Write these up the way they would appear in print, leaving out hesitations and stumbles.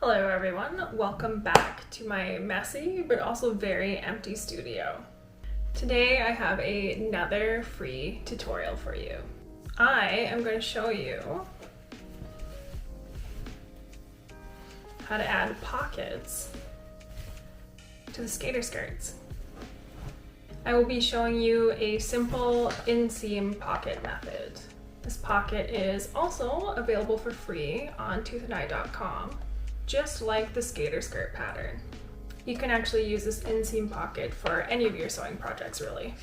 Hello everyone, welcome back to my messy but also very empty studio. Today I have another free tutorial for you. I am going to show you how to add pockets to the skater skirts. I will be showing you a simple inseam pocket method. This pocket is also available for free on toothandeye.com. Just like the skater skirt pattern. You can actually use this inseam pocket for any of your sewing projects, really.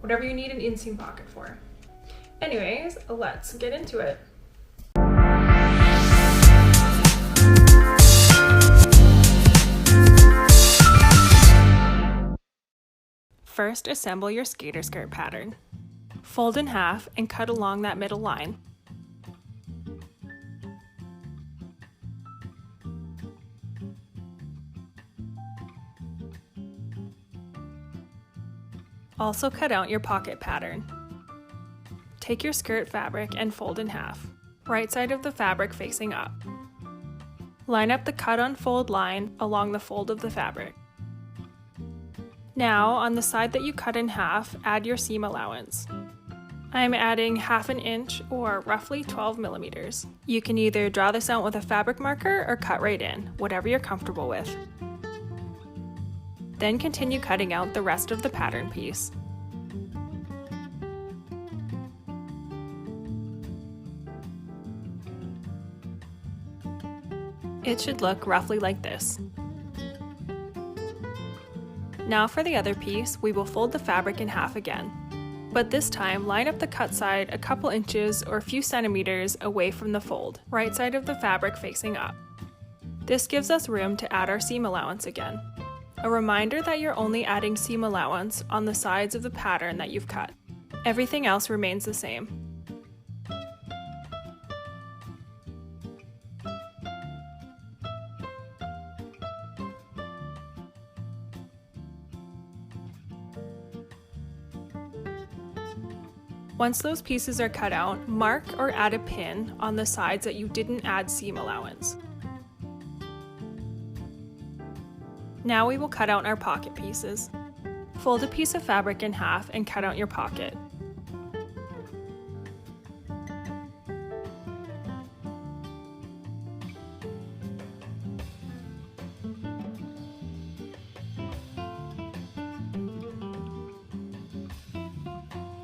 Whatever you need an inseam pocket for. Anyways, let's get into it. First, assemble your skater skirt pattern. Fold in half and cut along that middle line. Also cut out your pocket pattern. Take your skirt fabric and fold in half, right side of the fabric facing up. Line up the cut on fold line along the fold of the fabric. Now, on the side that you cut in half, add your seam allowance. I'm adding 1/2 inch or roughly 12 millimeters. You can either draw this out with a fabric marker or cut right in, whatever you're comfortable with. Then continue cutting out the rest of the pattern piece. It should look roughly like this. Now for the other piece, we will fold the fabric in half again. But this time, line up the cut side a couple inches or a few centimeters away from the fold, right side of the fabric facing up. This gives us room to add our seam allowance again. A reminder that you're only adding seam allowance on the sides of the pattern that you've cut. Everything else remains the same. Once those pieces are cut out, mark or add a pin on the sides that you didn't add seam allowance. Now we will cut out our pocket pieces. Fold a piece of fabric in half and cut out your pocket.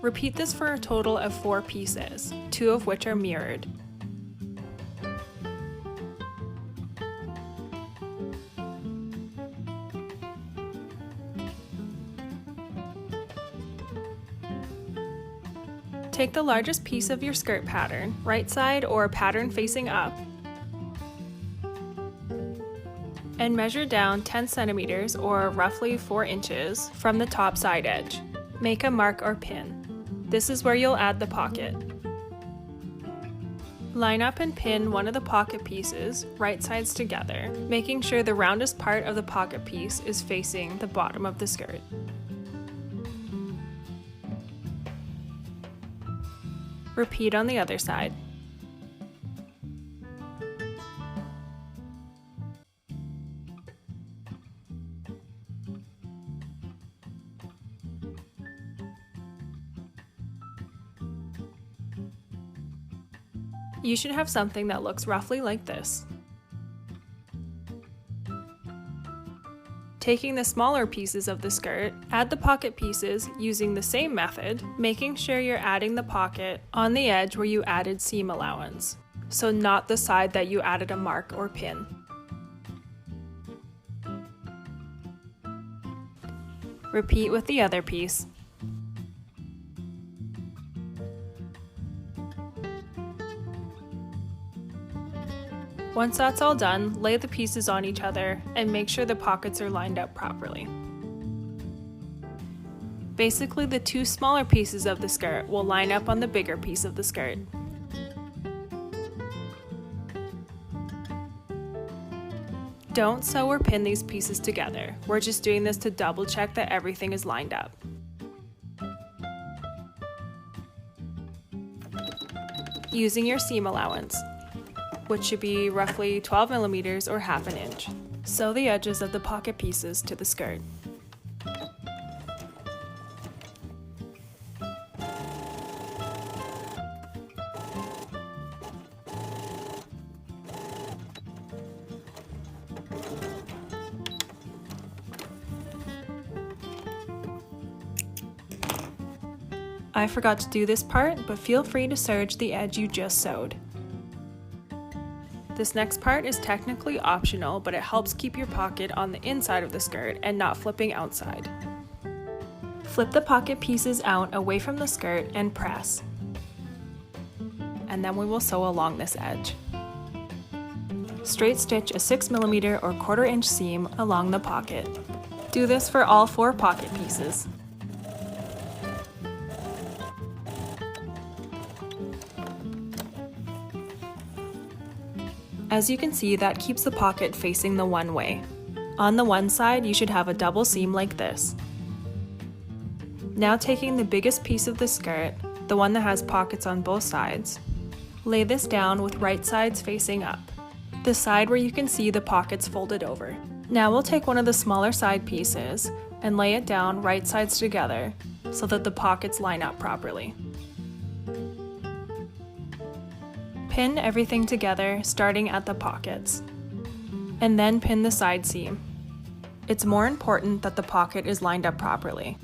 Repeat this for a total of 4 pieces, 2 of which are mirrored. Take the largest piece of your skirt pattern, right side or pattern facing up, and measure down 10 centimeters or roughly 4 inches from the top side edge. Make a mark or pin. This is where you'll add the pocket. Line up and pin one of the pocket pieces, right sides together, making sure the roundest part of the pocket piece is facing the bottom of the skirt. Repeat on the other side. You should have something that looks roughly like this. Taking the smaller pieces of the skirt, add the pocket pieces using the same method, making sure you're adding the pocket on the edge where you added seam allowance, so not the side that you added a mark or pin. Repeat with the other piece. Once that's all done, lay the pieces on each other and make sure the pockets are lined up properly. Basically, the 2 smaller pieces of the skirt will line up on the bigger piece of the skirt. Don't sew or pin these pieces together. We're just doing this to double check that everything is lined up. Using your seam allowance. which should be roughly 12 millimeters or half an inch. Sew the edges of the pocket pieces to the skirt. I forgot to do this part, but feel free to serge the edge you just sewed. This next part is technically optional, but it helps keep your pocket on the inside of the skirt and not flipping outside. Flip the pocket pieces out away from the skirt and press. And then we will sew along this edge. Straight stitch a 6mm or 1/4 inch seam along the pocket. Do this for all 4 pocket pieces. As you can see, that keeps the pocket facing the one way. On the one side, you should have a double seam like this. Now taking the biggest piece of the skirt, the one that has pockets on both sides, lay this down with right sides facing up, the side where you can see the pockets folded over. Now we'll take one of the smaller side pieces and lay it down right sides together so that the pockets line up properly. Pin everything together starting at the pockets, and then pin the side seam. It's more important that the pocket is lined up properly.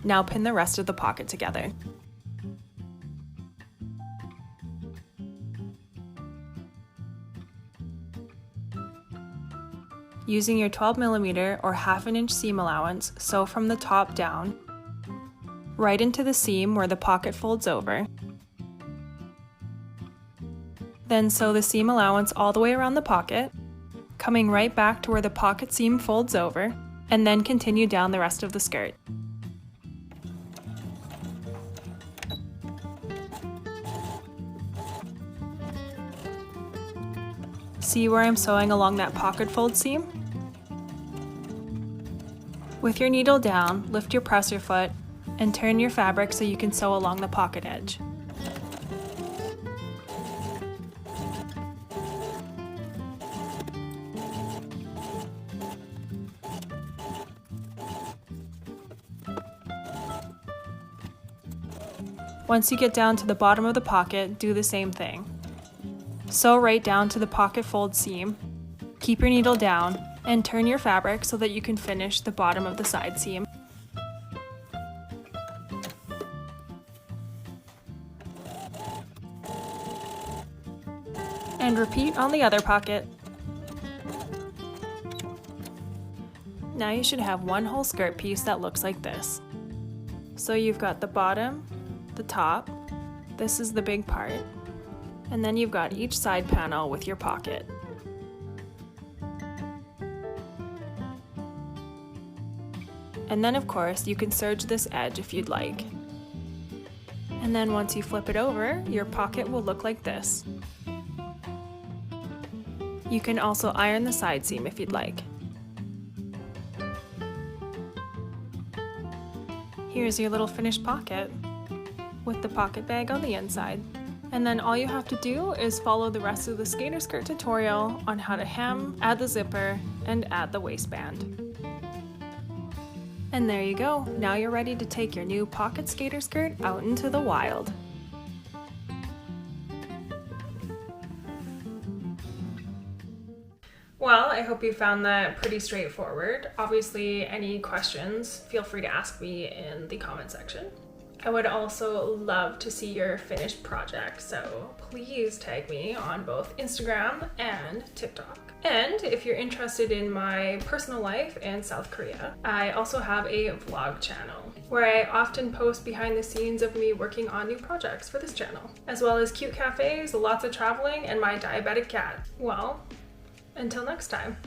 Now pin the rest of the pocket together. Using your 12mm or half an inch seam allowance, sew from the top down, right into the seam where the pocket folds over. Then sew the seam allowance all the way around the pocket, coming right back to where the pocket seam folds over, and then continue down the rest of the skirt. See where I'm sewing along that pocket fold seam? With your needle down, lift your presser foot and turn your fabric so you can sew along the pocket edge. Once you get down to the bottom of the pocket, do the same thing. Sew right down to the pocket fold seam, keep your needle down, and turn your fabric so that you can finish the bottom of the side seam. And repeat on the other pocket. Now you should have one whole skirt piece that looks like this. So you've got the bottom, the top, this is the big part, and then you've got each side panel with your pocket. And then of course you can serge this edge if you'd like. And then once you flip it over, your pocket will look like this. You can also iron the side seam if you'd like. Here's your little finished pocket with the pocket bag on the inside. And then all you have to do is follow the rest of the skater skirt tutorial on how to hem, add the zipper, and add the waistband. And there you go, now you're ready to take your new pocket skater skirt out into the wild. Well, I hope you found that pretty straightforward. Obviously, any questions, feel free to ask me in the comment section. I would also love to see your finished project, so please tag me on both Instagram and TikTok. And if you're interested in my personal life in South Korea, I also have a vlog channel where I often post behind the scenes of me working on new projects for this channel, as well as cute cafes, lots of traveling, and my diabetic cat. Well, until next time.